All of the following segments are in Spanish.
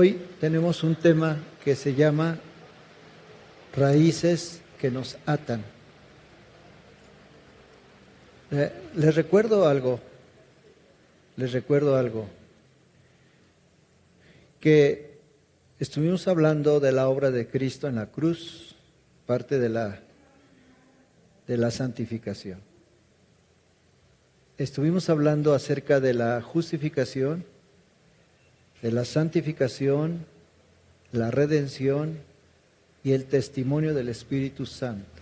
Hoy tenemos un tema que se llama raíces que nos atan. Les recuerdo algo, que estuvimos hablando de la obra de Cristo en la cruz, parte de la santificación. Estuvimos hablando acerca de la justificación, de la santificación, la redención y el testimonio del Espíritu Santo.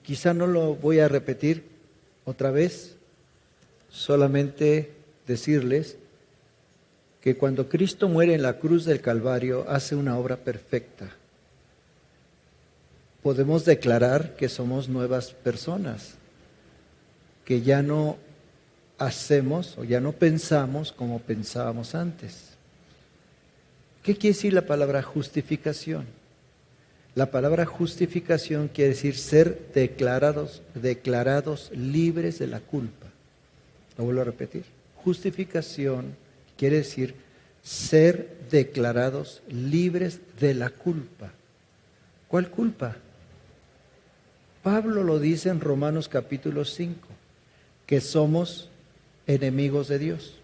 Quizá no lo voy a repetir otra vez, solamente decirles que cuando Cristo muere en la cruz del Calvario hace una obra perfecta. Podemos declarar que somos nuevas personas, que ya no hacemos o ya no pensamos como pensábamos antes. ¿Qué quiere decir la palabra justificación? La palabra justificación quiere decir ser declarados libres de la culpa. Lo vuelvo a repetir. Justificación quiere decir ser declarados libres de la culpa. ¿Cuál culpa? Pablo lo dice en Romanos capítulo 5, que somos enemigos de Dios.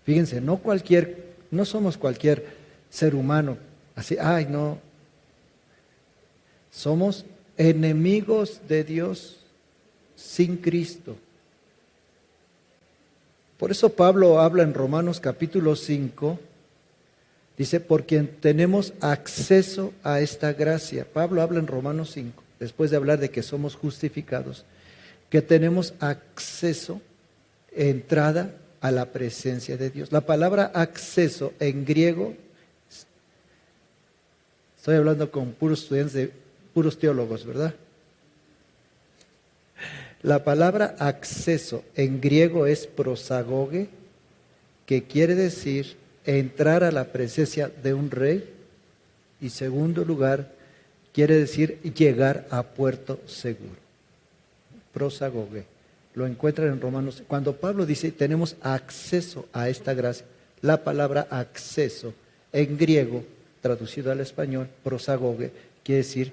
Fíjense, no somos cualquier ser humano, así, no. Somos enemigos de Dios sin Cristo. Por eso Pablo habla en Romanos capítulo 5, dice, por quien tenemos acceso a esta gracia. Pablo habla en Romanos 5, después de hablar de que somos justificados, que tenemos acceso, entrada a la presencia de Dios. La palabra acceso en griego, estoy hablando con puros estudiantes puros teólogos, ¿verdad? La palabra acceso en griego es prosagoge, que quiere decir entrar a la presencia de un rey, y segundo lugar, quiere decir llegar a puerto seguro. Prosagoge. Lo encuentran en Romanos. Cuando Pablo dice tenemos acceso a esta gracia, la palabra acceso en griego, traducido al español, prosagoge, quiere decir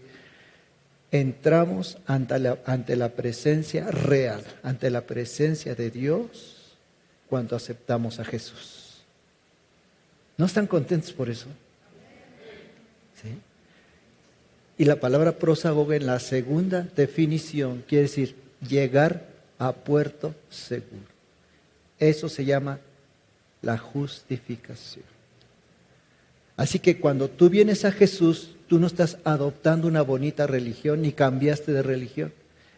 entramos ante la presencia real, ante la presencia de Dios cuando aceptamos a Jesús. ¿No están contentos por eso? ¿Sí? Y la palabra prosagoge en la segunda definición quiere decir llegar a puerto seguro. Eso se llama la justificación. Así que cuando tú vienes a Jesús, tú no estás adoptando una bonita religión ni cambiaste de religión,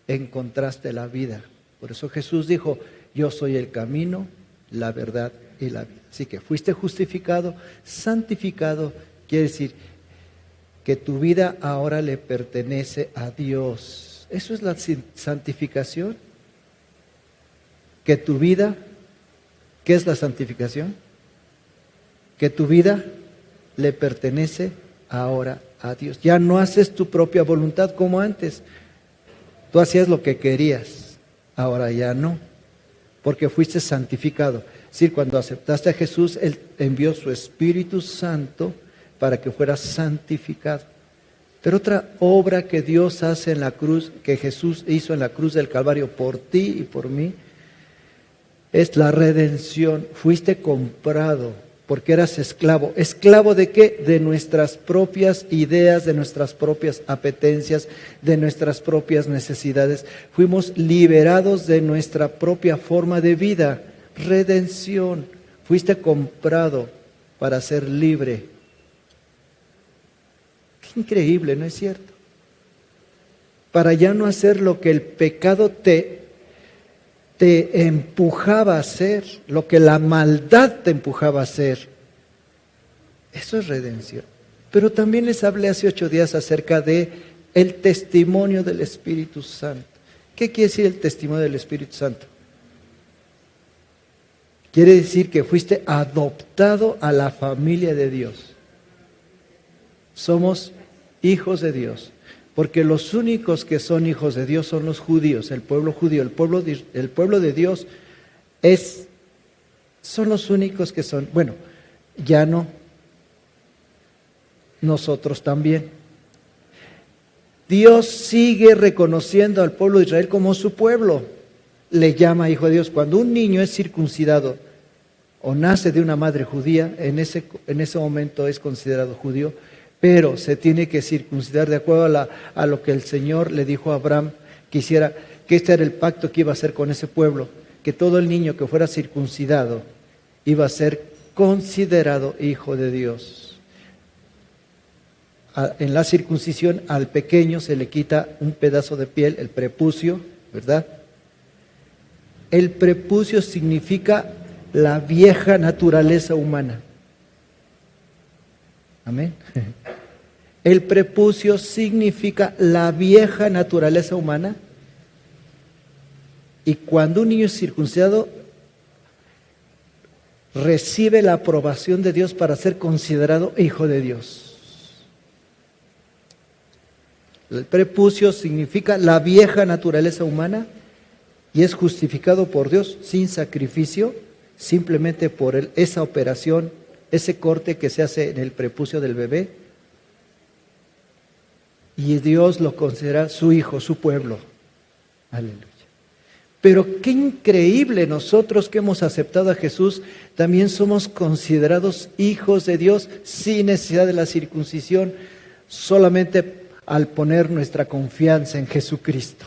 encontraste la vida. Por eso Jesús dijo, yo soy el camino, la verdad y la vida. Así que fuiste justificado, santificado, quiere decir que tu vida ahora le pertenece a Dios. Eso es la santificación. Que tu vida, ¿qué es la santificación? Que tu vida le pertenece ahora a Dios. Ya no haces tu propia voluntad como antes. Tú hacías lo que querías, ahora ya no, porque fuiste santificado. Es decir, cuando aceptaste a Jesús, Él envió su Espíritu Santo para que fueras santificado. Pero otra obra que Dios hace en la cruz, que Jesús hizo en la cruz del Calvario por ti y por mí, es la redención. Fuiste comprado porque eras esclavo. ¿Esclavo de qué? De nuestras propias ideas, de nuestras propias apetencias, de nuestras propias necesidades. Fuimos liberados de nuestra propia forma de vida. Redención. Fuiste comprado para ser libre. Qué increíble, ¿no es cierto? Para ya no hacer lo que el pecado te empujaba a hacer, lo que la maldad te empujaba a hacer. Eso es redención. Pero también les hablé hace 8 días acerca de el testimonio del Espíritu Santo. ¿Qué quiere decir el testimonio del Espíritu Santo? Quiere decir que fuiste adoptado a la familia de Dios. Somos hijos de Dios. Porque los únicos que son hijos de Dios son los judíos, el pueblo judío. El pueblo de Dios Son los únicos que son. Bueno, ya no. Nosotros también. Dios sigue reconociendo al pueblo de Israel como su pueblo. Le llama hijo de Dios. Cuando un niño es circuncidado o nace de una madre judía, en ese momento es considerado judío, pero se tiene que circuncidar de acuerdo a lo que el Señor le dijo a Abraham que hiciera, que este era el pacto que iba a hacer con ese pueblo, que todo el niño que fuera circuncidado iba a ser considerado hijo de Dios. En la circuncisión al pequeño se le quita un pedazo de piel, el prepucio, ¿verdad? El prepucio significa la vieja naturaleza humana. Amén. El prepucio significa la vieja naturaleza humana. Y cuando un niño es circuncidado, recibe la aprobación de Dios para ser considerado hijo de Dios. El prepucio significa la vieja naturaleza humana y es justificado por Dios sin sacrificio, simplemente por esa operación, ese corte que se hace en el prepucio del bebé. Y Dios lo considera su hijo, su pueblo. Aleluya. Pero qué increíble, nosotros que hemos aceptado a Jesús, también somos considerados hijos de Dios sin necesidad de la circuncisión, solamente al poner nuestra confianza en Jesucristo.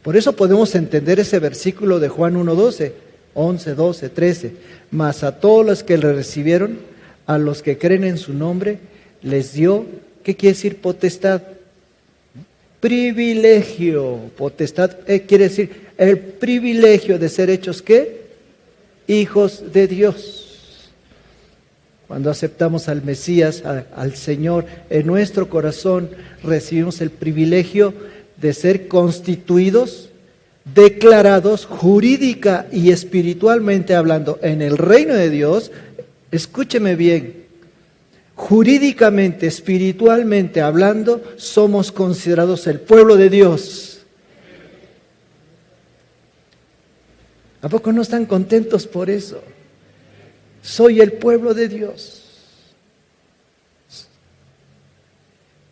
Por eso podemos entender ese versículo de Juan 1:12, 11, 12, 13. Mas a todos los que le recibieron, a los que creen en su nombre, les dio, ¿qué quiere decir potestad? Privilegio. Potestad quiere decir el privilegio de ser hechos, ¿qué? Hijos de Dios. Cuando aceptamos al Mesías, al Señor, en nuestro corazón recibimos el privilegio de ser constituidos, declarados jurídica y espiritualmente hablando en el reino de Dios. Escúcheme bien, jurídicamente, espiritualmente hablando, somos considerados el pueblo de Dios. ¿A poco no están contentos por eso? Soy el pueblo de Dios.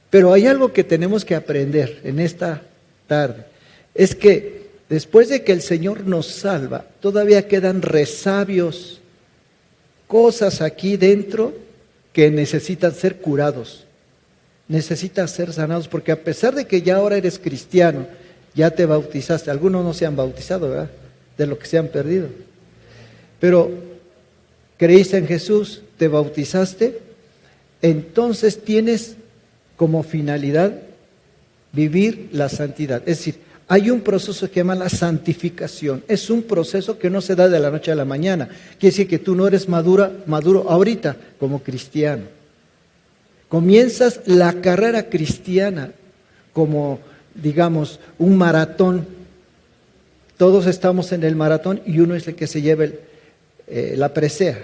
Pero hay algo que tenemos que aprender en esta tarde. Es que después de que el Señor nos salva, todavía quedan resabios, cosas aquí dentro que necesitan ser curados, necesitan ser sanados, porque a pesar de que ya ahora eres cristiano, ya te bautizaste, algunos no se han bautizado, ¿verdad? De lo que se han perdido. Pero creíste en Jesús, te bautizaste, entonces tienes como finalidad vivir la santidad. Es decir, hay un proceso que se llama la santificación. Es un proceso que no se da de la noche a la mañana. Quiere decir que tú no eres maduro ahorita como cristiano. Comienzas la carrera cristiana como, digamos, un maratón. Todos estamos en el maratón y uno es el que se lleva la presea.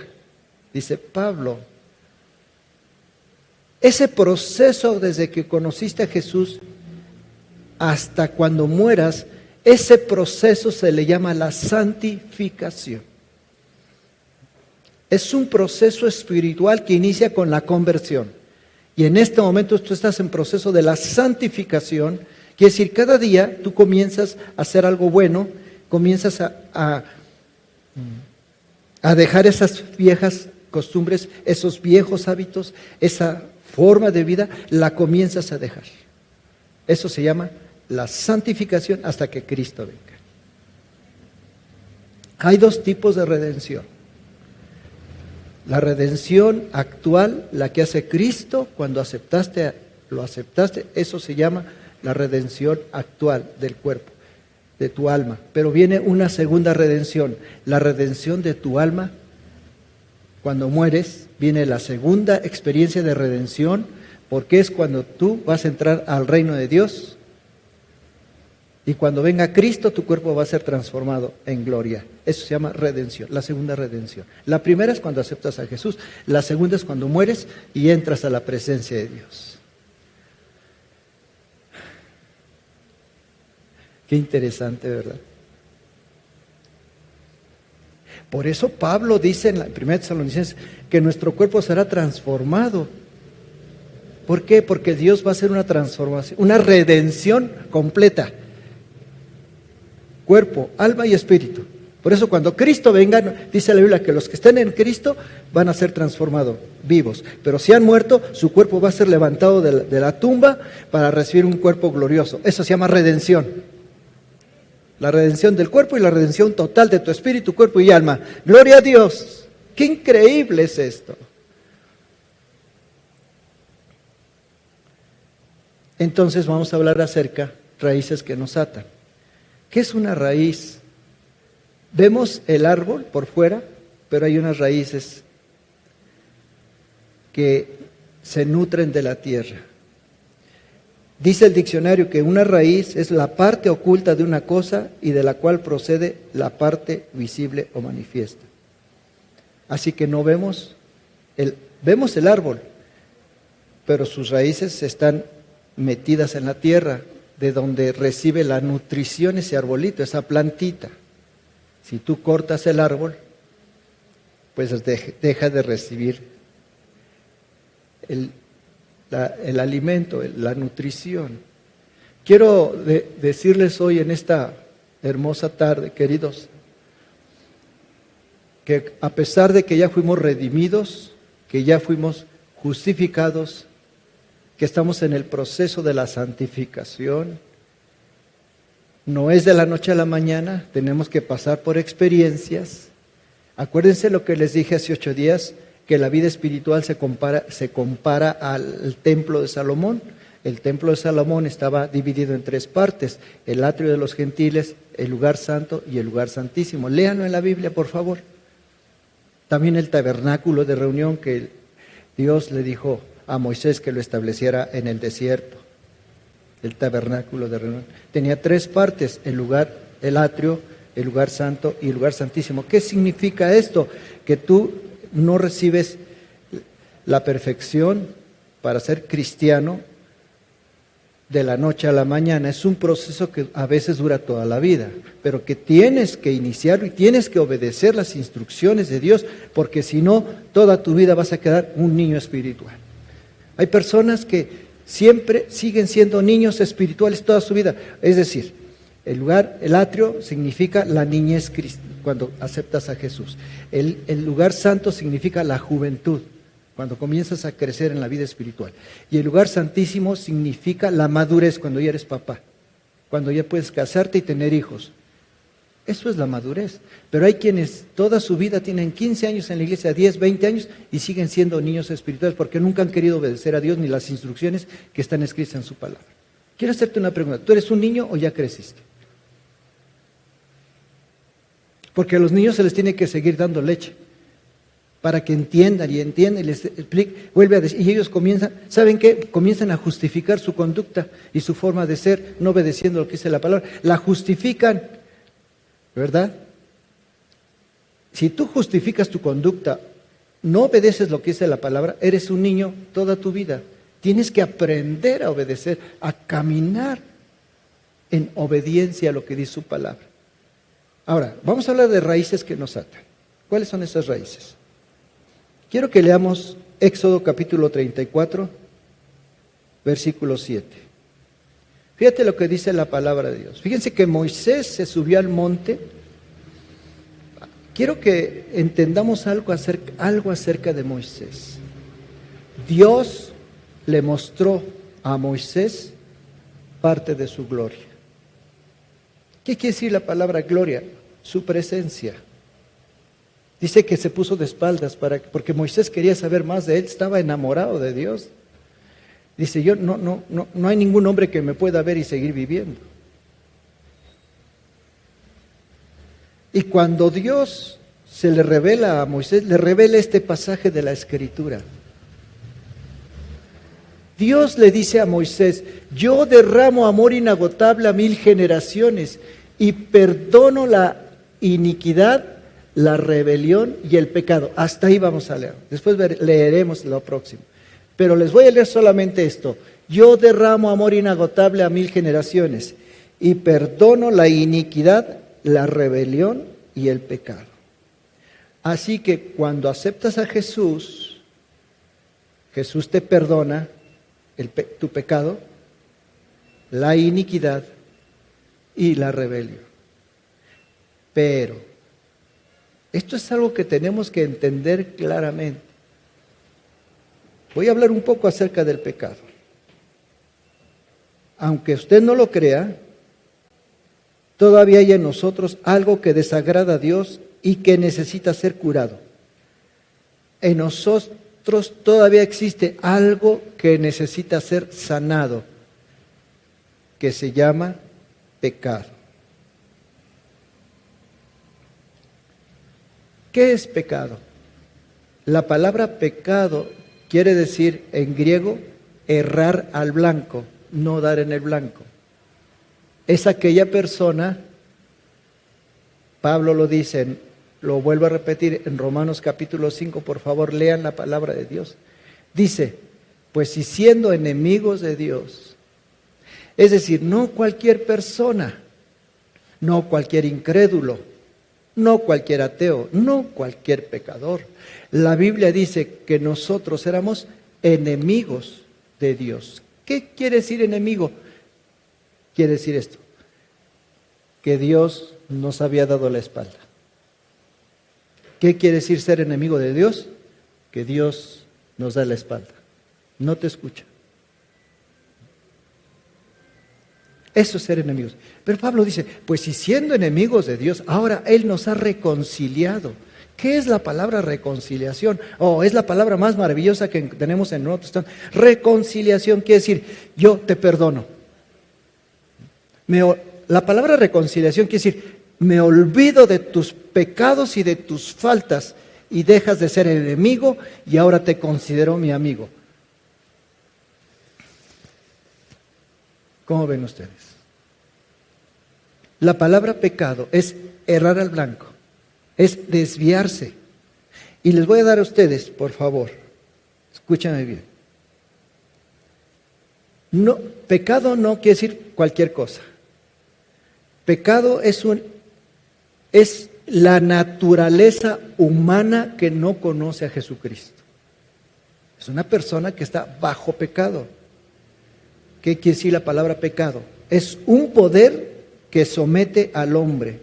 Dice Pablo, ese proceso desde que conociste a Jesús hasta cuando mueras, ese proceso se le llama la santificación. Es un proceso espiritual que inicia con la conversión. Y en este momento tú estás en proceso de la santificación, quiere decir, cada día tú comienzas a hacer algo bueno, comienzas a dejar esas viejas costumbres, esos viejos hábitos, esa forma de vida, la comienzas a dejar. Eso se llama la santificación hasta que Cristo venga. Hay dos tipos de redención. La redención actual, la que hace Cristo cuando lo aceptaste, eso se llama la redención actual del cuerpo, de tu alma. Pero viene una segunda redención, la redención de tu alma. Cuando mueres, viene la segunda experiencia de redención, porque es cuando tú vas a entrar al reino de Dios. Y cuando venga Cristo, tu cuerpo va a ser transformado en gloria. Eso se llama redención, la segunda redención. La primera es cuando aceptas a Jesús. La segunda es cuando mueres y entras a la presencia de Dios. Qué interesante, ¿verdad? Por eso Pablo dice en la 1 Tesalonicenses que nuestro cuerpo será transformado. ¿Por qué? Porque Dios va a hacer una transformación, una redención completa. Cuerpo, alma y espíritu. Por eso cuando Cristo venga, dice la Biblia que los que estén en Cristo van a ser transformados, vivos. Pero si han muerto, su cuerpo va a ser levantado de la tumba para recibir un cuerpo glorioso. Eso se llama redención. La redención del cuerpo y la redención total de tu espíritu, cuerpo y alma. ¡Gloria a Dios! ¡Qué increíble es esto! Entonces vamos a hablar acerca de raíces que nos atan. ¿Qué es una raíz? Vemos el árbol por fuera, pero hay unas raíces que se nutren de la tierra. Dice el diccionario que una raíz es la parte oculta de una cosa y de la cual procede la parte visible o manifiesta. Así que no vemos el árbol, pero sus raíces están metidas en la tierra, de donde recibe la nutrición ese arbolito, esa plantita. Si tú cortas el árbol, pues deja de recibir el alimento, la nutrición. Quiero decirles hoy en esta hermosa tarde, queridos, que a pesar de que ya fuimos redimidos, que ya fuimos justificados, que estamos en el proceso de la santificación, no es de la noche a la mañana, tenemos que pasar por experiencias. Acuérdense lo que les dije hace 8 días, que la vida espiritual se compara al templo de Salomón. El templo de Salomón estaba dividido en 3 partes: el atrio de los gentiles, el lugar santo y el lugar santísimo. Léanlo en la Biblia, por favor. También el tabernáculo de reunión, que Dios le dijo a Moisés que lo estableciera en el desierto. El tabernáculo de reunión tenía 3 partes: el lugar, el atrio, el lugar santo y el lugar santísimo. ¿Qué significa esto? Que tú no recibes la perfección para ser cristiano de la noche a la mañana. Es un proceso que a veces dura toda la vida, pero que tienes que iniciarlo y tienes que obedecer las instrucciones de Dios, porque si no, toda tu vida vas a quedar un niño espiritual. Hay personas que siempre siguen siendo niños espirituales toda su vida. Es decir, el atrio significa la niñez cuando aceptas a Jesús. El lugar santo significa la juventud, cuando comienzas a crecer en la vida espiritual. Y el lugar santísimo significa la madurez, cuando ya eres papá, cuando ya puedes casarte y tener hijos. Eso es la madurez. Pero hay quienes toda su vida tienen 15 años en la iglesia, 10, 20 años y siguen siendo niños espirituales porque nunca han querido obedecer a Dios ni las instrucciones que están escritas en su palabra. Quiero hacerte una pregunta. ¿Tú eres un niño o ya creciste? Porque a los niños se les tiene que seguir dando leche para que entiendan y les explique, vuelve a decir, y ellos comienzan, ¿saben qué? Comienzan a justificar su conducta y su forma de ser, no obedeciendo lo que dice la palabra. La justifican, ¿verdad? Si tú justificas tu conducta, no obedeces lo que dice la palabra, eres un niño toda tu vida. Tienes que aprender a obedecer, a caminar en obediencia a lo que dice su palabra. Ahora, vamos a hablar de raíces que nos atan. ¿Cuáles son esas raíces? Quiero que leamos Éxodo capítulo 34, versículo 7. Fíjate lo que dice la palabra de Dios. Fíjense que Moisés se subió al monte. Quiero que entendamos algo acerca de Moisés. Dios le mostró a Moisés parte de su gloria. ¿Qué quiere decir la palabra gloria? Su presencia. Dice que se puso de espaldas porque Moisés quería saber más de él, estaba enamorado de Dios. Dice, no hay ningún hombre que me pueda ver y seguir viviendo. Y cuando Dios se le revela a Moisés, le revela este pasaje de la Escritura. Dios le dice a Moisés, yo derramo amor inagotable a 1000 generaciones y perdono la iniquidad, la rebelión y el pecado. Hasta ahí vamos a leer. Después leeremos lo próximo. Pero les voy a leer solamente esto. Yo derramo amor inagotable a 1000 generaciones y perdono la iniquidad, la rebelión y el pecado. Así que cuando aceptas a Jesús, Jesús te perdona tu pecado, la iniquidad y la rebelión. Pero esto es algo que tenemos que entender claramente. Voy a hablar un poco acerca del pecado. Aunque usted no lo crea, todavía hay en nosotros algo que desagrada a Dios y que necesita ser curado. En nosotros todavía existe algo que necesita ser sanado, que se llama pecado. ¿Qué es pecado? La palabra pecado quiere decir en griego errar al blanco, no dar en el blanco. Es aquella persona, Pablo lo dice, lo vuelvo a repetir en Romanos capítulo 5, por favor lean la palabra de Dios. Dice, pues si siendo enemigos de Dios, es decir, no cualquier persona, no cualquier incrédulo, no cualquier ateo, no cualquier pecador. La Biblia dice que nosotros éramos enemigos de Dios. ¿Qué quiere decir enemigo? Quiere decir esto, que Dios nos había dado la espalda. ¿Qué quiere decir ser enemigo de Dios? Que Dios nos da la espalda, no te escucha. Eso es ser enemigos. Pero Pablo dice, pues si siendo enemigos de Dios, ahora Él nos ha reconciliado. ¿Qué es la palabra reconciliación? Es la palabra más maravillosa que tenemos en el Nuevo Testamento. Reconciliación quiere decir, yo te perdono. La palabra reconciliación quiere decir, me olvido de tus pecados y de tus faltas y dejas de ser enemigo y ahora te considero mi amigo. ¿Cómo ven ustedes? La palabra pecado es errar al blanco, es desviarse. Y les voy a dar a ustedes, por favor, escúchame bien. No, pecado no quiere decir cualquier cosa. Pecado es la naturaleza humana que no conoce a Jesucristo. Es una persona que está bajo pecado. ¿Qué quiere decir la palabra pecado? Es un poder que somete al hombre.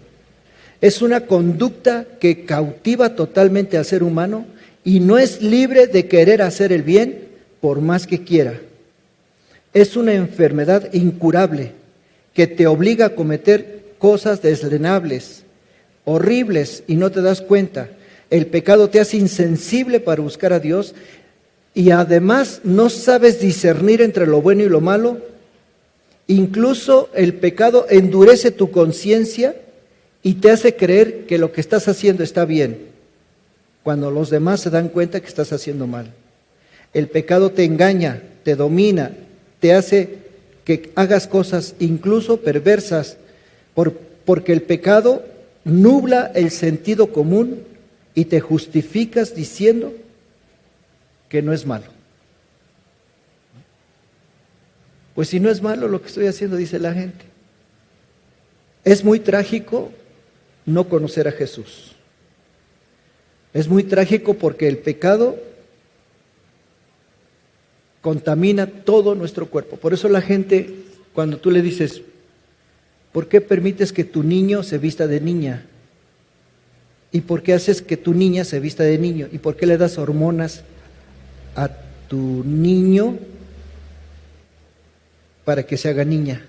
Es una conducta que cautiva totalmente al ser humano y no es libre de querer hacer el bien por más que quiera. Es una enfermedad incurable que te obliga a cometer cosas deslenables, horribles y no te das cuenta. El pecado te hace insensible para buscar a Dios y además no sabes discernir entre lo bueno y lo malo. Incluso el pecado endurece tu conciencia y te hace creer que lo que estás haciendo está bien, cuando los demás se dan cuenta que estás haciendo mal. El pecado te engaña, te domina, te hace que hagas cosas incluso perversas, porque el pecado nubla el sentido común y te justificas diciendo que no es malo. Pues si no es malo lo que estoy haciendo, dice la gente. Es muy trágico no conocer a Jesús. Es muy trágico porque el pecado contamina todo nuestro cuerpo. Por eso la gente, cuando tú le dices, ¿por qué permites que tu niño se vista de niña? ¿Y por qué haces que tu niña se vista de niño? ¿Y por qué le das hormonas a tu niño para que se haga niña?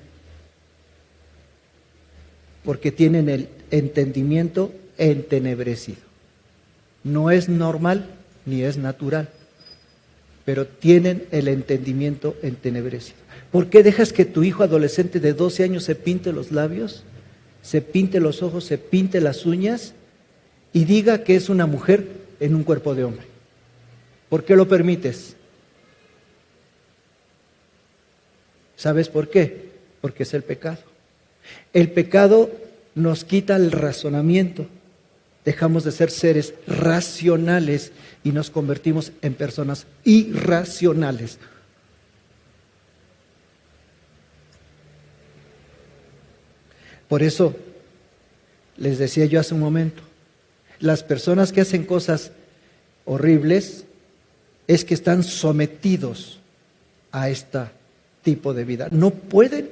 Porque tienen el entendimiento entenebrecido. No es normal ni es natural, pero tienen el entendimiento entenebrecido. ¿Por qué dejas que tu hijo adolescente de 12 años se pinte los labios, se pinte los ojos, se pinte las uñas y diga que es una mujer en un cuerpo de hombre? ¿Por qué lo permites? ¿Sabes por qué? Porque es el pecado. El pecado nos quita el razonamiento. Dejamos de ser seres racionales y nos convertimos en personas irracionales. Por eso, les decía yo hace un momento, las personas que hacen cosas horribles es que están sometidos a este tipo de vida. No pueden.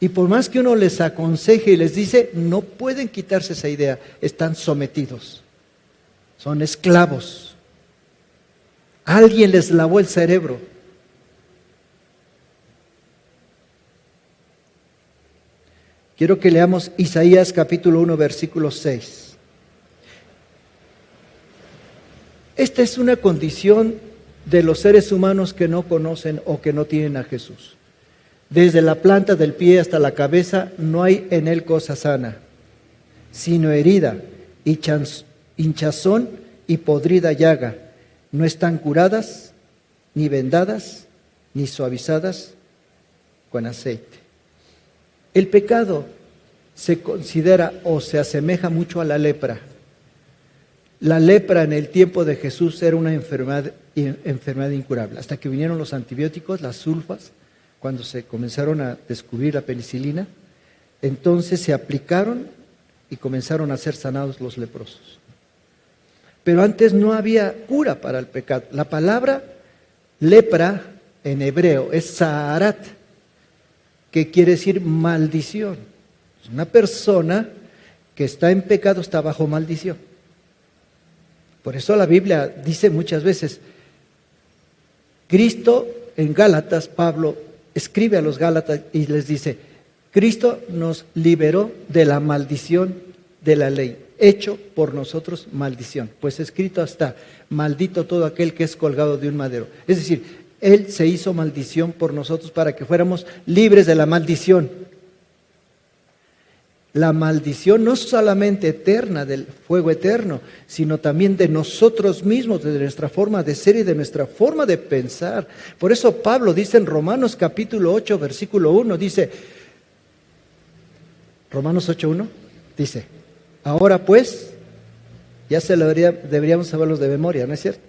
Y por más que uno les aconseje y les dice, no pueden quitarse esa idea, están sometidos, son esclavos. Alguien les lavó el cerebro. Quiero que leamos Isaías capítulo 1, versículo 6. Esta es una condición de los seres humanos que no conocen o que no tienen a Jesús. Desde la planta del pie hasta la cabeza no hay en él cosa sana, sino herida, hinchazón y podrida llaga. No están curadas, ni vendadas, ni suavizadas con aceite. El pecado se considera o se asemeja mucho a la lepra. La lepra en el tiempo de Jesús era una enfermedad incurable. Hasta que vinieron los antibióticos, las sulfas, cuando se comenzaron a descubrir la penicilina, entonces se aplicaron y comenzaron a ser sanados los leprosos. Pero antes no había cura para el pecado. La palabra lepra en hebreo es zaharat, que quiere decir maldición. Una persona que está en pecado está bajo maldición. Por eso la Biblia dice muchas veces, Cristo en Gálatas, Pablo escribe a los Gálatas y les dice, Cristo nos liberó de la maldición de la ley, hecho por nosotros maldición. Pues escrito está, maldito todo aquel que es colgado de un madero. Es decir, Él se hizo maldición por nosotros para que fuéramos libres de la maldición. La maldición no solamente eterna del fuego eterno, sino también de nosotros mismos, de nuestra forma de ser y de nuestra forma de pensar. Por eso Pablo dice en Romanos capítulo 8, versículo 1, dice, Romanos 8:1, dice, ahora pues, ya deberíamos saberlos de memoria, ¿no es cierto?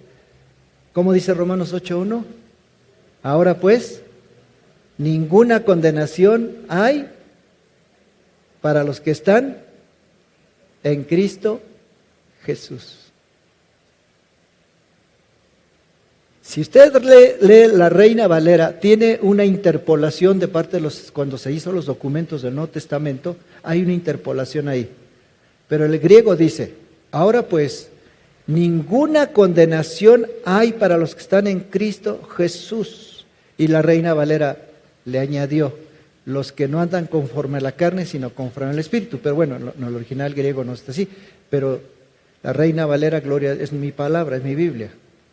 ¿Cómo dice Romanos 8:1? Ahora pues, ninguna condenación hay para los que están en Cristo Jesús. Si usted lee la Reina Valera, tiene una interpolación de parte de cuando se hizo los documentos del Nuevo Testamento, hay una interpolación ahí. Pero el griego dice, ahora pues, ninguna condenación hay para los que están en Cristo Jesús. Y la Reina Valera le añadió, los que no andan conforme a la carne, sino conforme al Espíritu. Pero bueno, no, el original griego no está así. Pero la Reina Valera, Gloria, es mi palabra, es mi Biblia.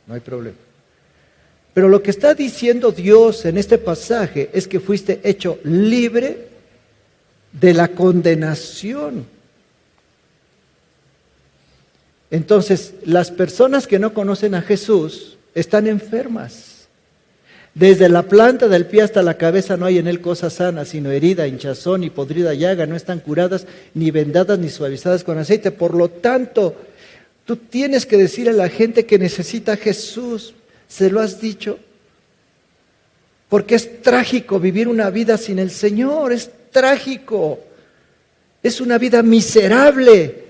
No hay problema. Pero lo que está diciendo Dios en este pasaje es que fuiste hecho libre de la condenación. Entonces, las personas que no conocen a Jesús están enfermas. Desde la planta del pie hasta la cabeza no hay en él cosa sana, sino herida, hinchazón y podrida llaga. No están curadas, ni vendadas, ni suavizadas con aceite. Por lo tanto, tú tienes que decirle a la gente que necesita a Jesús. ¿Se lo has dicho? Porque es trágico vivir una vida sin el Señor. Es trágico. Es una vida miserable.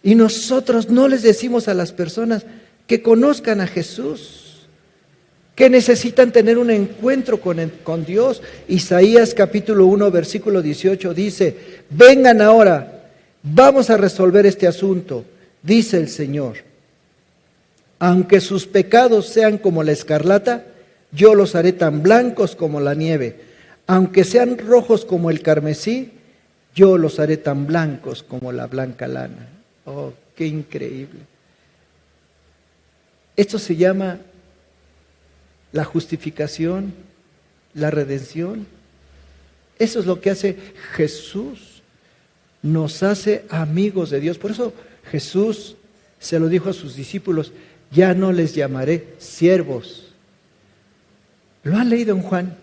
Y nosotros no les decimos a las personas que conozcan a Jesús, que necesitan tener un encuentro con Dios. Isaías capítulo 1, versículo 18 dice, vengan ahora, vamos a resolver este asunto, dice el Señor. Aunque sus pecados sean como la escarlata, yo los haré tan blancos como la nieve. Aunque sean rojos como el carmesí, yo los haré tan blancos como la blanca lana. Oh, qué increíble. Esto se llama la justificación, la redención. Eso es lo que hace Jesús. Nos hace amigos de Dios. Por eso Jesús se lo dijo a sus discípulos, ya no les llamaré siervos. ¿Lo han leído en Juan?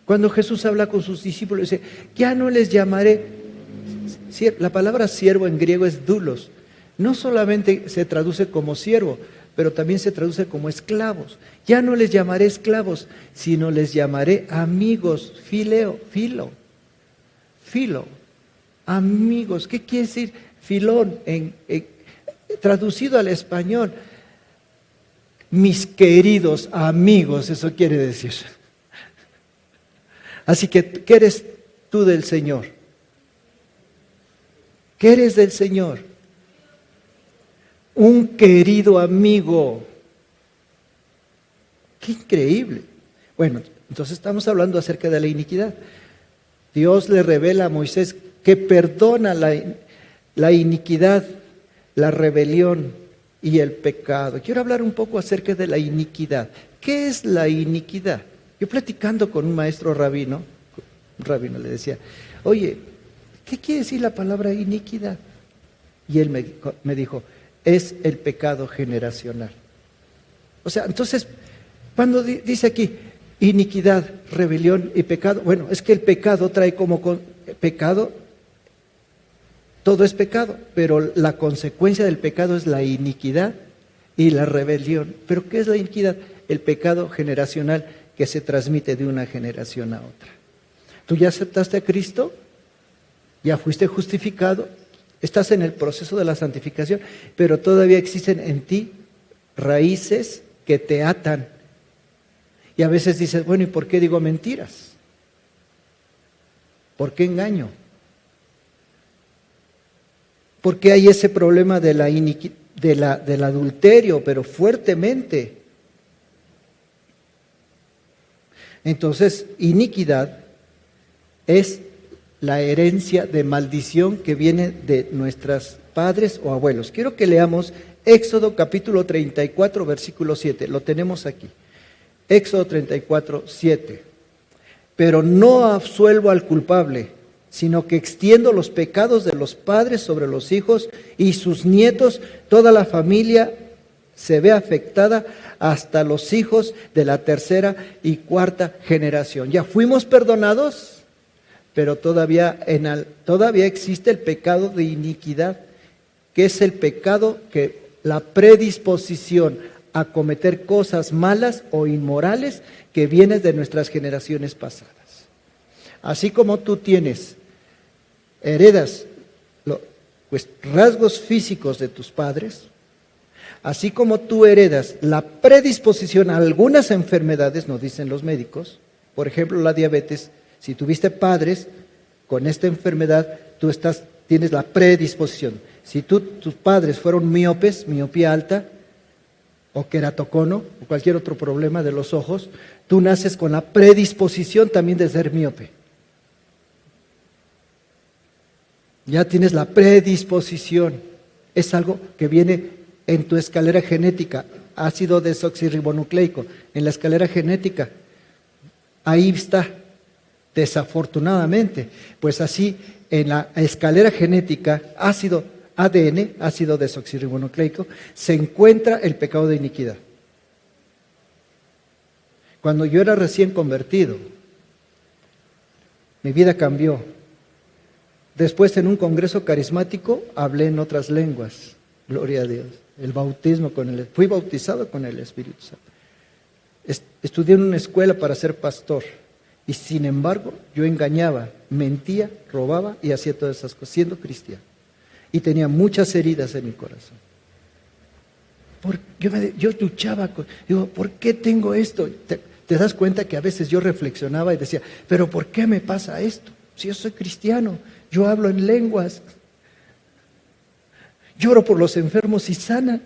Cuando Jesús habla con sus discípulos, dice, ya no les llamaré. La palabra siervo en griego es doulos. No solamente se traduce como siervo, pero también se traduce como esclavos. Ya no les llamaré esclavos, sino les llamaré amigos, filo. Filo, amigos. ¿Qué quiere decir filón? Traducido al español, mis queridos amigos, eso quiere decir. Así que, ¿qué eres tú del Señor? ¿Qué eres del Señor? Un querido amigo. ¡Qué increíble! Bueno, entonces estamos hablando acerca de la iniquidad. Dios le revela a Moisés que perdona la iniquidad, la rebelión y el pecado. Quiero hablar un poco acerca de la iniquidad. ¿Qué es la iniquidad? Yo platicando con un maestro rabino, le decía, oye, ¿qué quiere decir la palabra iniquidad? Y él me dijo, es el pecado generacional. O sea, entonces, cuando dice aquí iniquidad, rebelión y pecado, bueno, es que el pecado trae como pecado, todo es pecado, pero la consecuencia del pecado es la iniquidad y la rebelión. ¿Pero qué es la iniquidad? El pecado generacional que se transmite de una generación a otra. ¿Tú ya aceptaste a Cristo? ¿Ya fuiste justificado? Estás en el proceso de la santificación, pero todavía existen en ti raíces que te atan. Y a veces dices, bueno, ¿y por qué digo mentiras? ¿Por qué engaño? ¿Por qué hay ese problema de del adulterio, pero fuertemente? Entonces, iniquidad es la herencia de maldición que viene de nuestros padres o abuelos. Quiero que leamos Éxodo capítulo 34, versículo 7. Lo tenemos aquí. Éxodo 34, 7. Pero no absuelvo al culpable, sino que extiendo los pecados de los padres sobre los hijos y sus nietos. Toda la familia se ve afectada hasta los hijos de la tercera y cuarta generación. Ya fuimos perdonados, pero todavía existe el pecado de iniquidad, que es el pecado que la predisposición a cometer cosas malas o inmorales que viene de nuestras generaciones pasadas. Así como tú heredas pues, rasgos físicos de tus padres, así como tú heredas la predisposición a algunas enfermedades, nos dicen los médicos, por ejemplo la diabetes, si tuviste padres con esta enfermedad, tienes la predisposición. Si tus padres fueron miopes, miopía alta, o queratocono, o cualquier otro problema de los ojos, tú naces con la predisposición también de ser miope. Ya tienes la predisposición. Es algo que viene en tu escalera genética, ácido desoxirribonucleico, en la escalera genética. Ahí está, desafortunadamente. Pues así, en la escalera genética, ADN, ácido desoxirribonucleico, se encuentra el pecado de iniquidad. Cuando yo era recién convertido, mi vida cambió. Después, en un congreso carismático, hablé en otras lenguas. Gloria a Dios. El bautismo fui bautizado con el Espíritu Santo. Estudié en una escuela para ser pastor. Y sin embargo, yo engañaba, mentía, robaba y hacía todas esas cosas, siendo cristiano. Y tenía muchas heridas en mi corazón. Yo luchaba, digo, ¿por qué tengo esto? ¿Te das cuenta que a veces yo reflexionaba y decía, pero ¿por qué me pasa esto? Si yo soy cristiano, yo hablo en lenguas, lloro por los enfermos y sanan.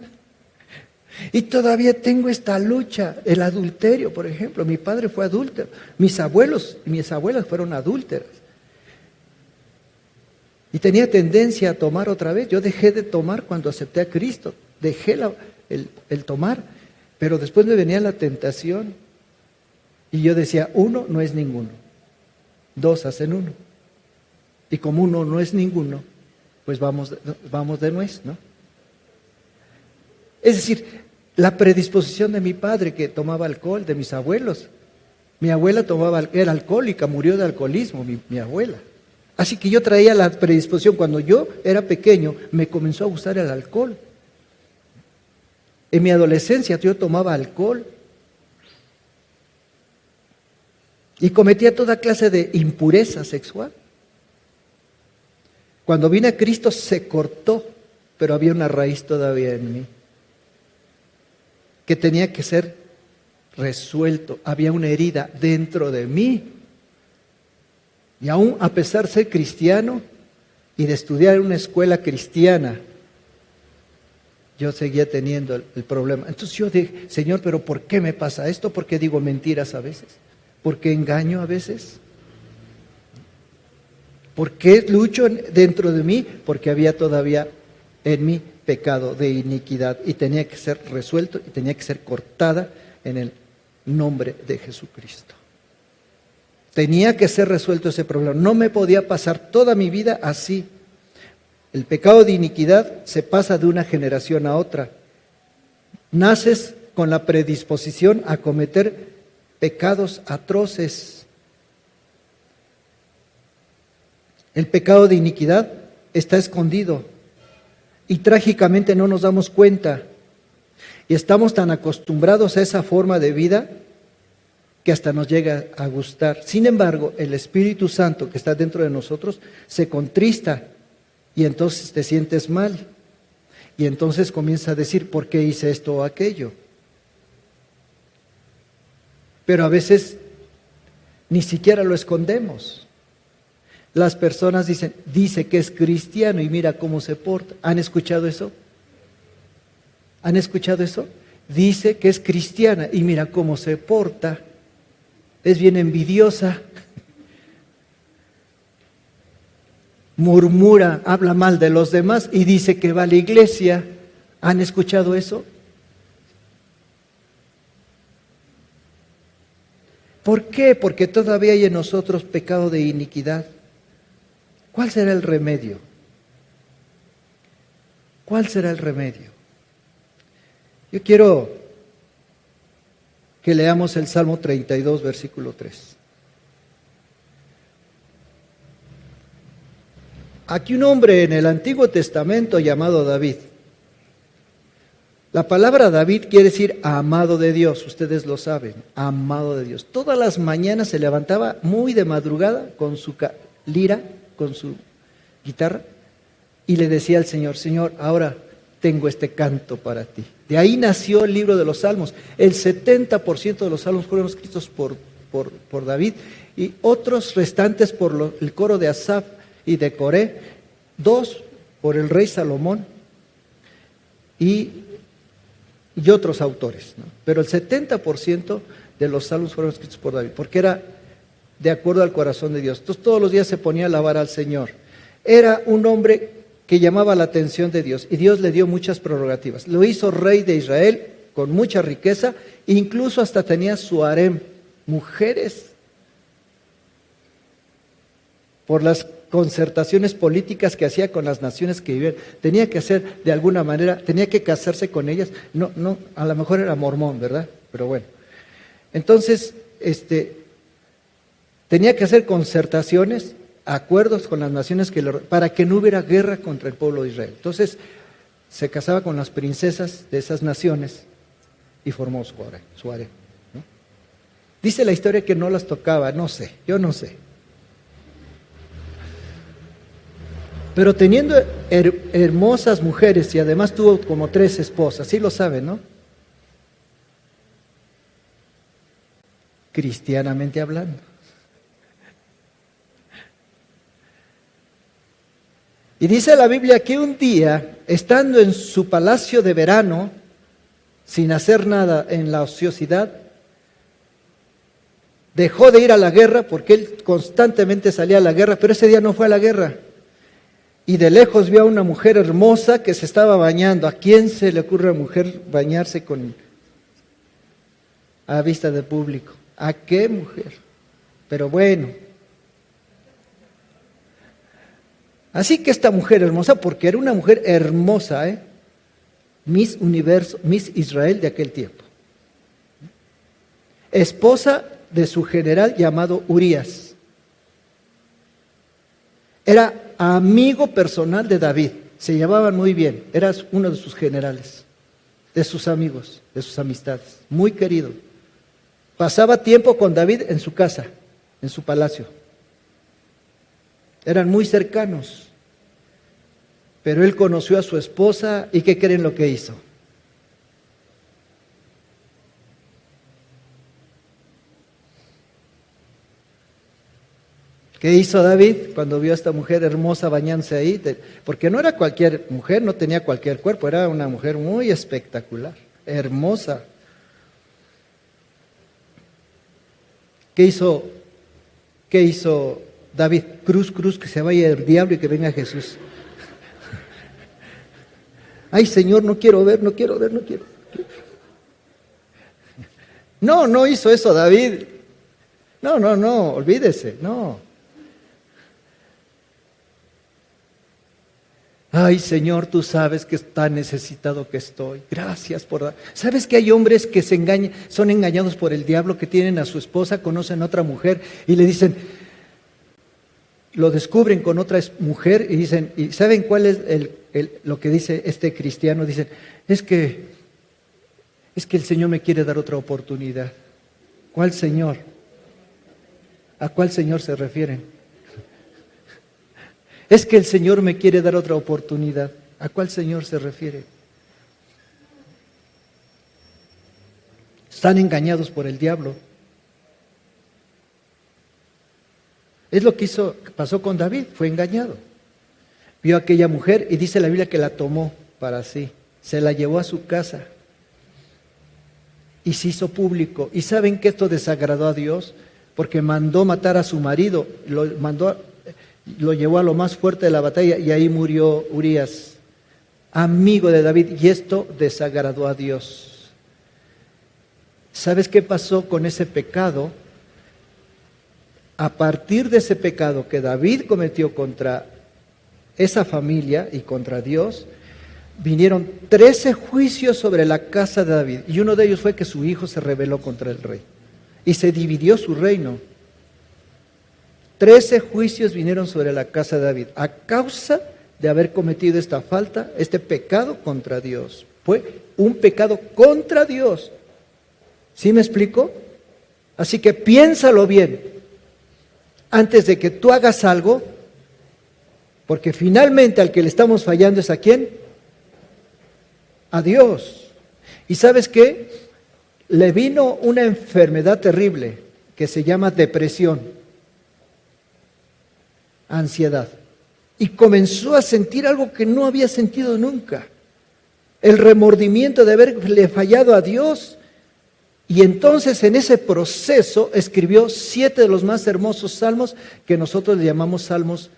Y todavía tengo esta lucha, el adulterio, por ejemplo. Mi padre fue adúltero, mis abuelos y mis abuelas fueron adúlteras. Y tenía tendencia a tomar otra vez. Yo dejé de tomar cuando acepté a Cristo. Dejé el tomar, pero después me venía la tentación. Y yo decía, uno no es ninguno. Dos hacen uno. Y como uno no es ninguno, pues vamos de nuez, ¿no? Es decir, la predisposición de mi padre que tomaba alcohol, de mis abuelos. Mi abuela era alcohólica, murió de alcoholismo, mi abuela. Así que yo traía la predisposición. Cuando yo era pequeño, me comenzó a gustar el alcohol. En mi adolescencia yo tomaba alcohol. Y cometía toda clase de impureza sexual. Cuando vine a Cristo se cortó, pero había una raíz todavía en mí que tenía que ser resuelto. Había una herida dentro de mí. Y aún a pesar de ser cristiano y de estudiar en una escuela cristiana, yo seguía teniendo el problema. Entonces yo dije, Señor, ¿pero por qué me pasa esto? ¿Por qué digo mentiras a veces? ¿Por qué engaño a veces? ¿Por qué lucho dentro de mí? Porque había todavía en mí pecado de iniquidad y tenía que ser resuelto y tenía que ser cortada en el nombre de Jesucristo. Tenía que ser resuelto ese problema. No me podía pasar toda mi vida así. El pecado de iniquidad se pasa de una generación a otra. Naces con la predisposición a cometer pecados atroces. El pecado de iniquidad está escondido y trágicamente no nos damos cuenta. Y estamos tan acostumbrados a esa forma de vida que hasta nos llega a gustar. Sin embargo, el Espíritu Santo que está dentro de nosotros se contrista y entonces te sientes mal. Y entonces comienza a decir, ¿por qué hice esto o aquello? Pero a veces ni siquiera lo escondemos. Las personas dicen, dice que es cristiano y mira cómo se porta. ¿Han escuchado eso? ¿Han escuchado eso? Dice que es cristiana y mira cómo se porta. Es bien envidiosa. Murmura, habla mal de los demás y dice que va a la iglesia. ¿Han escuchado eso? ¿Por qué? Porque todavía hay en nosotros pecado de iniquidad. ¿Cuál será el remedio? ¿Cuál será el remedio? Yo quiero que leamos el Salmo 32, versículo 3. Aquí un hombre en el Antiguo Testamento llamado David. La palabra David quiere decir amado de Dios, ustedes lo saben, amado de Dios. Todas las mañanas se levantaba muy de madrugada con su lira, con su guitarra, y le decía al Señor, Señor, ahora tengo este canto para ti. De ahí nació el libro de los Salmos. El 70% de los Salmos fueron escritos por David y otros restantes por el coro de Asaf y de Coré, 2 por el rey Salomón y otros autores, ¿no? Pero el 70% de los salmos fueron escritos por David, porque era de acuerdo al corazón de Dios. Entonces todos los días se ponía a alabar al Señor. Era un hombre que llamaba la atención de Dios y Dios le dio muchas prerrogativas. Lo hizo rey de Israel con mucha riqueza, incluso hasta tenía su harem, mujeres. Por las concertaciones políticas que hacía con las naciones que vivían, tenía que hacer de alguna manera, tenía que casarse con ellas. No, a lo mejor era mormón, ¿verdad? Pero bueno. Entonces, tenía que hacer concertaciones, acuerdos con las naciones para que no hubiera guerra contra el pueblo de Israel. Entonces, se casaba con las princesas de esas naciones y formó su harem, ¿no? Dice la historia que no las tocaba, no sé, yo no sé. Pero teniendo hermosas mujeres y además tuvo como 3 esposas, sí lo saben, ¿no? Cristianamente hablando. Y dice la Biblia que un día, estando en su palacio de verano, sin hacer nada en la ociosidad, dejó de ir a la guerra porque él constantemente salía a la guerra, pero ese día no fue a la guerra. Y de lejos vio a una mujer hermosa que se estaba bañando. ¿A quién se le ocurre a una mujer bañarse a vista de público? ¿A qué mujer? Pero bueno. Así que esta mujer hermosa, porque era una mujer hermosa, Miss Universo, Miss Israel de aquel tiempo. Esposa de su general llamado Urías. Era amigo personal de David, se llevaban muy bien, era uno de sus generales, de sus amigos, de sus amistades, muy querido. Pasaba tiempo con David en su casa, en su palacio. Eran muy cercanos. Pero él conoció a su esposa y ¿qué creen lo que hizo? ¿Qué hizo David cuando vio a esta mujer hermosa bañándose ahí? Porque no era cualquier mujer, no tenía cualquier cuerpo, era una mujer muy espectacular, hermosa. ¿Qué hizo David? Cruz, cruz, que se vaya el diablo y que venga Jesús. Ay, Señor, no quiero ver, no quiero ver, no quiero. No, no hizo eso David. No, olvídese, no. Ay, Señor, tú sabes que tan necesitado que estoy. Gracias por dar. ¿Sabes que hay hombres que se engañan, son engañados por el diablo, que tienen a su esposa, conocen a otra mujer y le dicen, lo descubren con otra mujer y dicen, ¿y saben cuál es lo que dice este cristiano? Dicen, es que el Señor me quiere dar otra oportunidad. ¿Cuál Señor? ¿A cuál Señor se refieren? Es que el Señor me quiere dar otra oportunidad. ¿A cuál Señor se refiere? Están engañados por el diablo. Es lo que pasó con David, fue engañado. Vio a aquella mujer y dice la Biblia que la tomó para sí, se la llevó a su casa y se hizo público. ¿Y saben que esto desagradó a Dios? Porque mandó matar a su marido, lo llevó a lo más fuerte de la batalla y ahí murió Urías, amigo de David, y esto desagradó a Dios. ¿Sabes qué pasó con ese pecado? A partir de ese pecado que David cometió contra esa familia y contra Dios, vinieron 13 juicios sobre la casa de David, y uno de ellos fue que su hijo se rebeló contra el rey y se dividió su reino. 13 juicios vinieron sobre la casa de David a causa de haber cometido esta falta, este pecado contra Dios. Fue un pecado contra Dios. ¿Sí me explico? Así que piénsalo bien antes de que tú hagas algo, porque finalmente al que le estamos fallando es ¿a quién? A Dios. ¿Y sabes qué? Le vino una enfermedad terrible que se llama depresión, ansiedad, y comenzó a sentir algo que no había sentido nunca, el remordimiento de haberle fallado a Dios. Y entonces en ese proceso escribió 7 de los más hermosos salmos que nosotros le llamamos salmos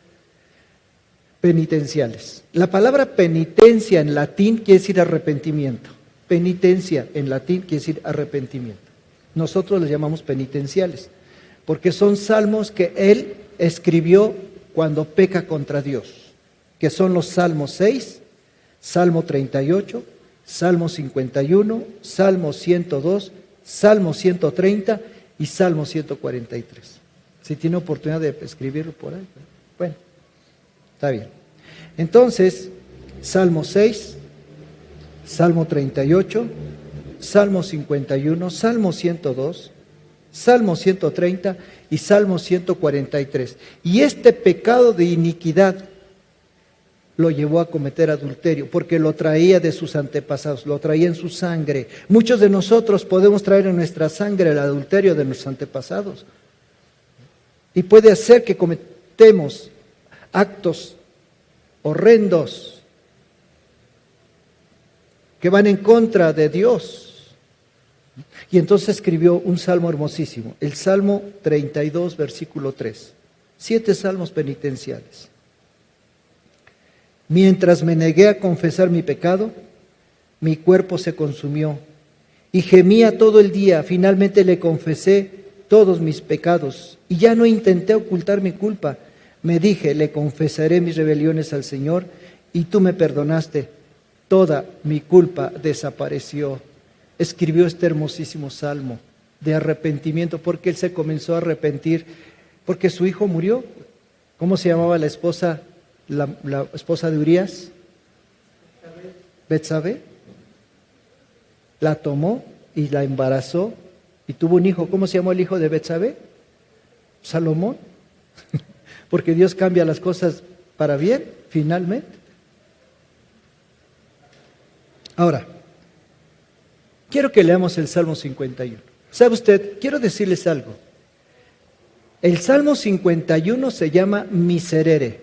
penitenciales. La palabra penitencia en latín quiere decir arrepentimiento. Penitencia en latín quiere decir arrepentimiento. Nosotros les llamamos penitenciales, porque son salmos que él escribió cuando peca contra Dios, que son los Salmos 6, Salmo 38, Salmo 51, Salmo 102, Salmo 130 y Salmo 143. Si tiene oportunidad de escribirlo por ahí. Bueno, está bien. Entonces, Salmo 6, Salmo 38, Salmo 51, Salmo 102, Salmo 130 y Salmo 143. Y este pecado de iniquidad lo llevó a cometer adulterio, porque lo traía de sus antepasados, lo traía en su sangre. Muchos de nosotros podemos traer en nuestra sangre el adulterio de nuestros antepasados. Y puede hacer que cometemos actos horrendos que van en contra de Dios. Y entonces escribió un salmo hermosísimo, el Salmo 32, versículo 3. 7 salmos penitenciales. Mientras me negué a confesar mi pecado, mi cuerpo se consumió y gemía todo el día. Finalmente le confesé todos mis pecados y ya no intenté ocultar mi culpa. Me dije, le confesaré mis rebeliones al Señor y tú me perdonaste. Toda mi culpa desapareció. Escribió este hermosísimo salmo de arrepentimiento, porque él se comenzó a arrepentir, porque su hijo murió. ¿Cómo se llamaba la esposa de Urías? Betsabé. La tomó y la embarazó y tuvo un hijo. ¿Cómo se llamó el hijo de Betsabé? Salomón. Porque Dios cambia las cosas para bien, finalmente. Ahora, quiero que leamos el Salmo 51. ¿Sabe usted? Quiero decirles algo. El Salmo 51 se llama miserere.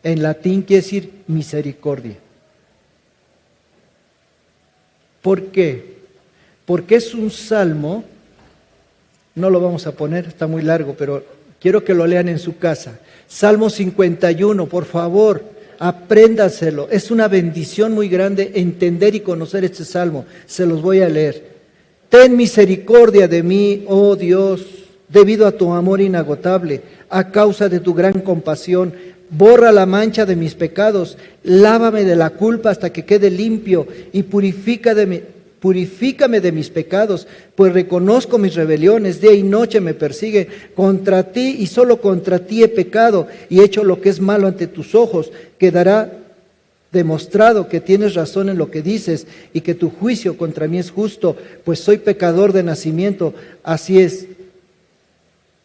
En latín quiere decir misericordia. ¿Por qué? Porque es un salmo, no lo vamos a poner, está muy largo, pero quiero que lo lean en su casa. Salmo 51, por favor, apréndaselo. Es una bendición muy grande entender y conocer este salmo. Se los voy a leer. Ten misericordia de mí, oh Dios, debido a tu amor inagotable, a causa de tu gran compasión. Borra la mancha de mis pecados, lávame de la culpa hasta que quede limpio y purifícame de mis pecados, pues reconozco mis rebeliones, día y noche me persigue. Contra ti y solo contra ti he pecado y he hecho lo que es malo ante tus ojos. Quedará demostrado que tienes razón en lo que dices y que tu juicio contra mí es justo, pues soy pecador de nacimiento. Así es,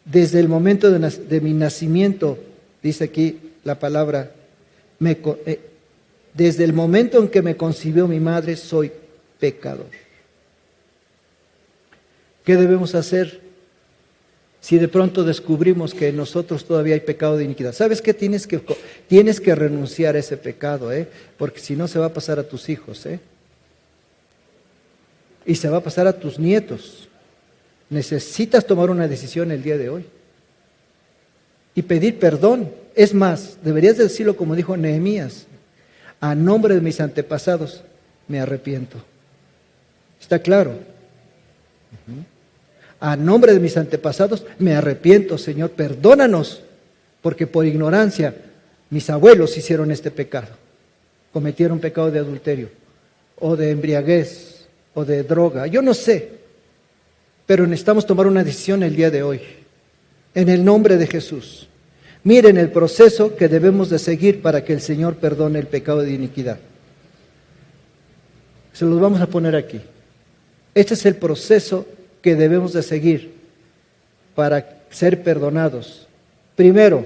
desde el momento de mi nacimiento, dice aquí la palabra, desde el momento en que me concibió mi madre, soy pecador. ¿Qué debemos hacer si de pronto descubrimos que en nosotros todavía hay pecado de iniquidad? ¿Sabes qué? Tienes que renunciar a ese pecado, porque si no se va a pasar a tus hijos, y se va a pasar a tus nietos. Necesitas tomar una decisión el día de hoy y pedir perdón. Es más, deberías decirlo como dijo Nehemías: a nombre de mis antepasados me arrepiento. ¿Está claro? A nombre de mis antepasados me arrepiento, Señor, perdónanos, porque por ignorancia mis abuelos hicieron este pecado. Cometieron pecado de adulterio, o de embriaguez, o de droga, yo no sé, pero necesitamos tomar una decisión el día de hoy, en el nombre de Jesús. Miren el proceso que debemos de seguir para que el Señor perdone el pecado de iniquidad. Se los vamos a poner aquí. Este es el proceso que debemos de seguir para ser perdonados. Primero,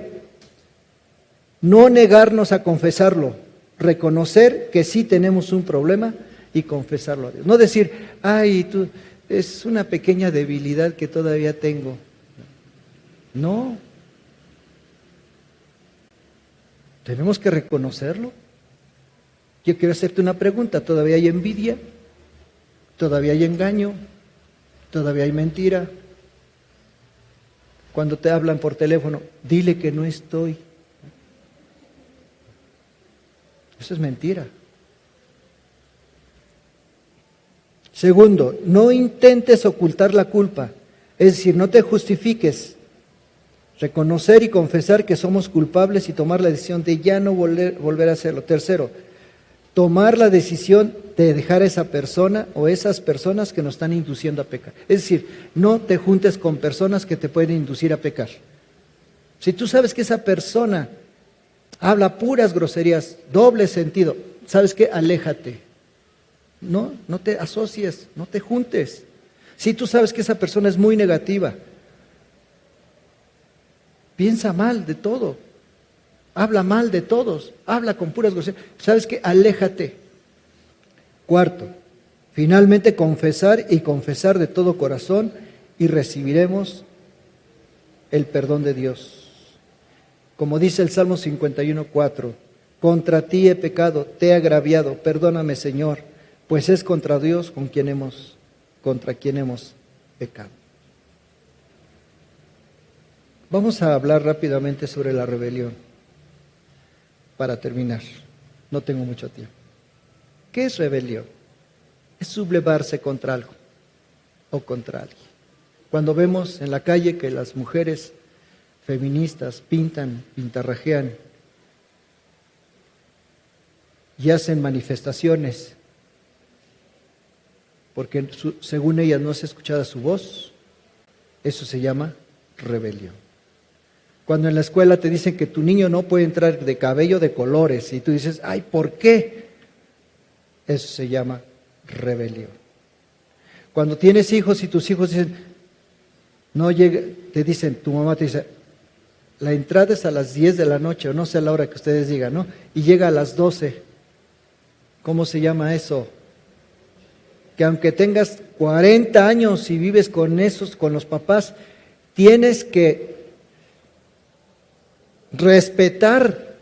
no negarnos a confesarlo, reconocer que sí tenemos un problema y confesarlo a Dios. No decir, ay, es una pequeña debilidad que todavía tengo. No. Tenemos que reconocerlo. Yo quiero hacerte una pregunta. ¿Todavía hay envidia? ¿Todavía hay engaño? ¿Todavía hay mentira? Cuando te hablan por teléfono, dile que no estoy. Eso es mentira. Segundo, no intentes ocultar la culpa. Es decir, no te justifiques. Reconocer y confesar que somos culpables y tomar la decisión de ya no volver a hacerlo. Tercero, tomar la decisión de dejar a esa persona o esas personas que nos están induciendo a pecar. Es decir, no te juntes con personas que te pueden inducir a pecar. Si tú sabes que esa persona habla puras groserías, doble sentido, ¿sabes qué? Aléjate. No te asocies, no te juntes. Si tú sabes que esa persona es muy negativa, piensa mal de todo, habla mal de todos, habla con puras groserías, ¿sabes qué? Aléjate. Cuarto, finalmente confesar y confesar de todo corazón y recibiremos el perdón de Dios. Como dice el Salmo 51:4, contra ti he pecado, te he agraviado, perdóname, Señor, pues es contra Dios contra quien hemos pecado. Vamos a hablar rápidamente sobre la rebelión para terminar. No tengo mucho tiempo. ¿Qué es rebelión? Es sublevarse contra algo o contra alguien. Cuando vemos en la calle que las mujeres feministas pintarrajean y hacen manifestaciones porque según ellas no es escuchada su voz, eso se llama rebelión. Cuando en la escuela te dicen que tu niño no puede entrar de cabello de colores y tú dices, ay, ¿por qué? Eso se llama rebelión. Cuando tienes hijos y tus hijos dicen, no llega, te dicen, tu mamá te dice, la entrada es a las 10 de la noche, o no sé a la hora que ustedes digan, ¿no? Y llega a las 12. ¿Cómo se llama eso? que aunque tengas 40 años y vives con los papás, tienes que respetar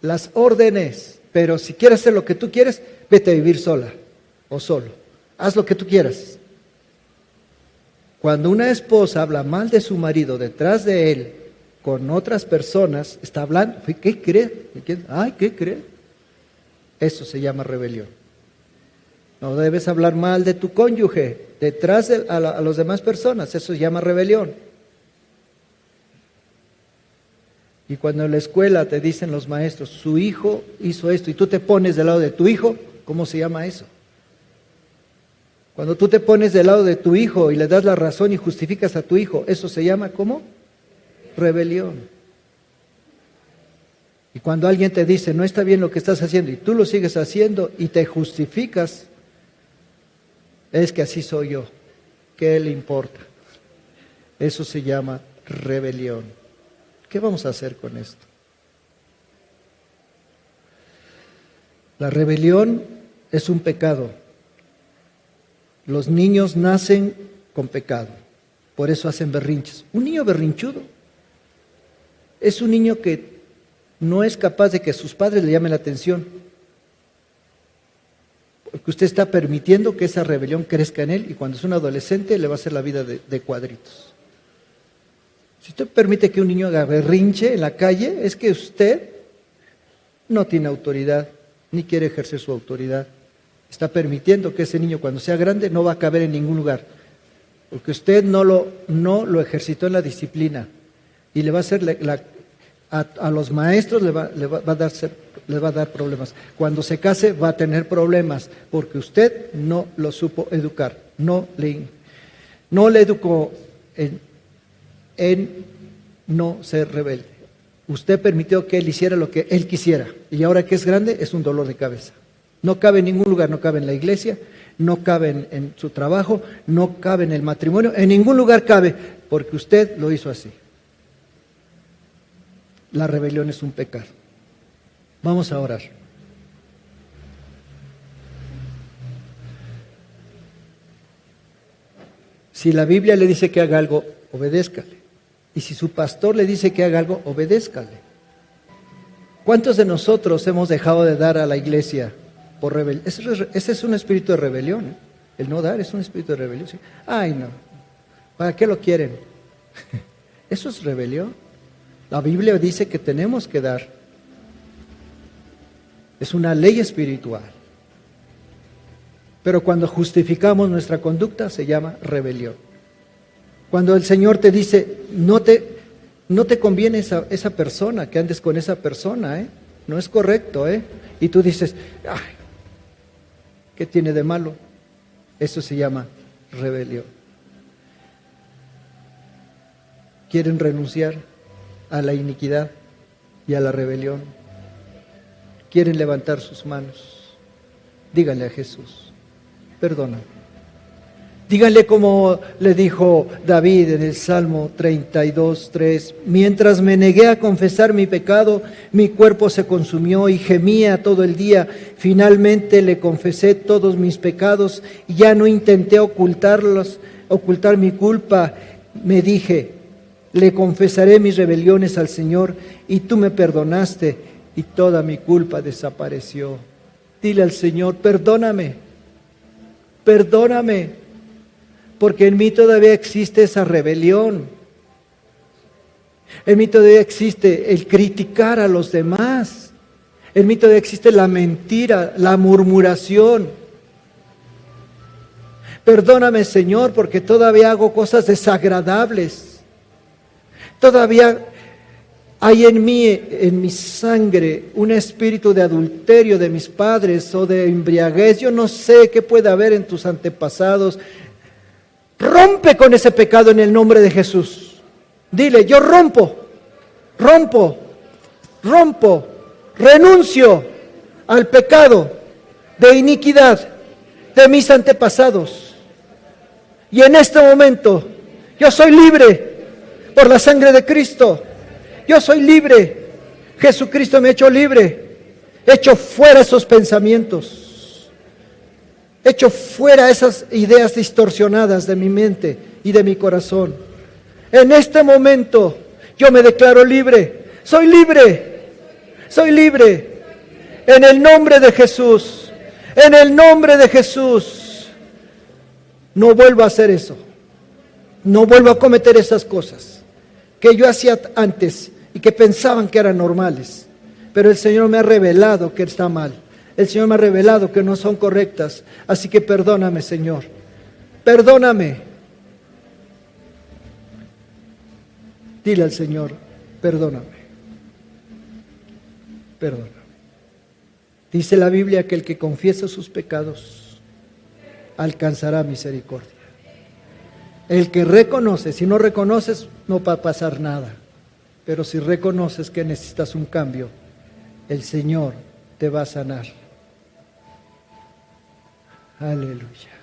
las órdenes, pero si quieres hacer lo que tú quieres, vete a vivir sola o solo. Haz lo que tú quieras. Cuando una esposa habla mal de su marido detrás de él con otras personas, está hablando, ¿qué cree? Ay, ¿qué cree? Eso se llama rebelión. No debes hablar mal de tu cónyuge detrás de a las demás personas, eso se llama rebelión. Y cuando en la escuela te dicen los maestros, su hijo hizo esto, y tú te pones del lado de tu hijo, ¿cómo se llama eso? Cuando tú te pones del lado de tu hijo y le das la razón y justificas a tu hijo, ¿eso se llama cómo? Rebelión. Y cuando alguien te dice, no está bien lo que estás haciendo, y tú lo sigues haciendo y te justificas, es que así soy yo. ¿Qué le importa? Eso se llama rebelión. ¿Qué vamos a hacer con esto? La rebelión es un pecado. Los niños nacen con pecado, por eso hacen berrinches. Un niño berrinchudo es un niño que no es capaz de que sus padres le llamen la atención, porque usted está permitiendo que esa rebelión crezca en él, y cuando es un adolescente le va a hacer la vida de cuadritos. Si usted permite que un niño haga berrinche en la calle, es que usted no tiene autoridad, ni quiere ejercer su autoridad. Está permitiendo que ese niño, cuando sea grande, no va a caber en ningún lugar, porque usted no lo ejercitó en la disciplina, y le va a hacer a los maestros le va a dar problemas. Cuando se case va a tener problemas, porque usted no lo supo educar, no le educó en no ser rebelde. Usted permitió que él hiciera lo que él quisiera, y ahora que es grande es un dolor de cabeza. No cabe en ningún lugar, no cabe en la iglesia, no cabe en su trabajo, no cabe en el matrimonio, en ningún lugar cabe, porque usted lo hizo así. La rebelión es un pecado. Vamos a orar. Si la Biblia le dice que haga algo, obedézcale. Y si su pastor le dice que haga algo, obedézcale. ¿Cuántos de nosotros hemos dejado de dar a la iglesia por rebelión? Ese es un espíritu de rebelión, ¿eh? El no dar es un espíritu de rebelión. ¿Sí? Ay, no. ¿Para qué lo quieren? Eso es rebelión. La Biblia dice que tenemos que dar. Es una ley espiritual. Pero cuando justificamos nuestra conducta se llama rebelión. Cuando el Señor te dice, no te conviene esa persona, que andes con esa persona, no es correcto, y tú dices, ay, ¿qué tiene de malo? Eso se llama rebelión. ¿Quieren renunciar a la iniquidad y a la rebelión? ¿Quieren levantar sus manos? Díganle a Jesús, perdóname. Díganle como le dijo David en el Salmo 32:3, mientras me negué a confesar mi pecado, mi cuerpo se consumió y gemía todo el día. Finalmente le confesé todos mis pecados y ya no intenté ocultar mi culpa. Me dije, le confesaré mis rebeliones al Señor y tú me perdonaste y toda mi culpa desapareció. Dile al Señor, perdóname, porque en mí todavía existe esa rebelión. En mí todavía existe el criticar a los demás. En mí todavía existe la mentira, la murmuración. Perdóname, Señor, porque todavía hago cosas desagradables. Todavía hay en mí, en mi sangre, un espíritu de adulterio de mis padres o de embriaguez. Yo no sé qué puede haber en tus antepasados. Rompe con ese pecado en el nombre de Jesús. Dile, yo rompo, renuncio al pecado de iniquidad de mis antepasados. Y en este momento, yo soy libre por la sangre de Cristo. Yo soy libre. Jesucristo me ha hecho libre. He hecho fuera esos pensamientos. Echo fuera esas ideas distorsionadas de mi mente y de mi corazón. En este momento yo me declaro libre. Soy libre. Soy libre. En el nombre de Jesús. En el nombre de Jesús. No vuelvo a hacer eso. No vuelvo a cometer esas cosas que yo hacía antes y que pensaban que eran normales. Pero el Señor me ha revelado que está mal. El Señor me ha revelado que no son correctas. Así que perdóname, Señor. Perdóname. Dile al Señor, perdóname. Perdóname. Dice la Biblia que el que confiesa sus pecados alcanzará misericordia. El que reconoce, si no reconoces no va a pasar nada. Pero si reconoces que necesitas un cambio, el Señor te va a sanar. Aleluya.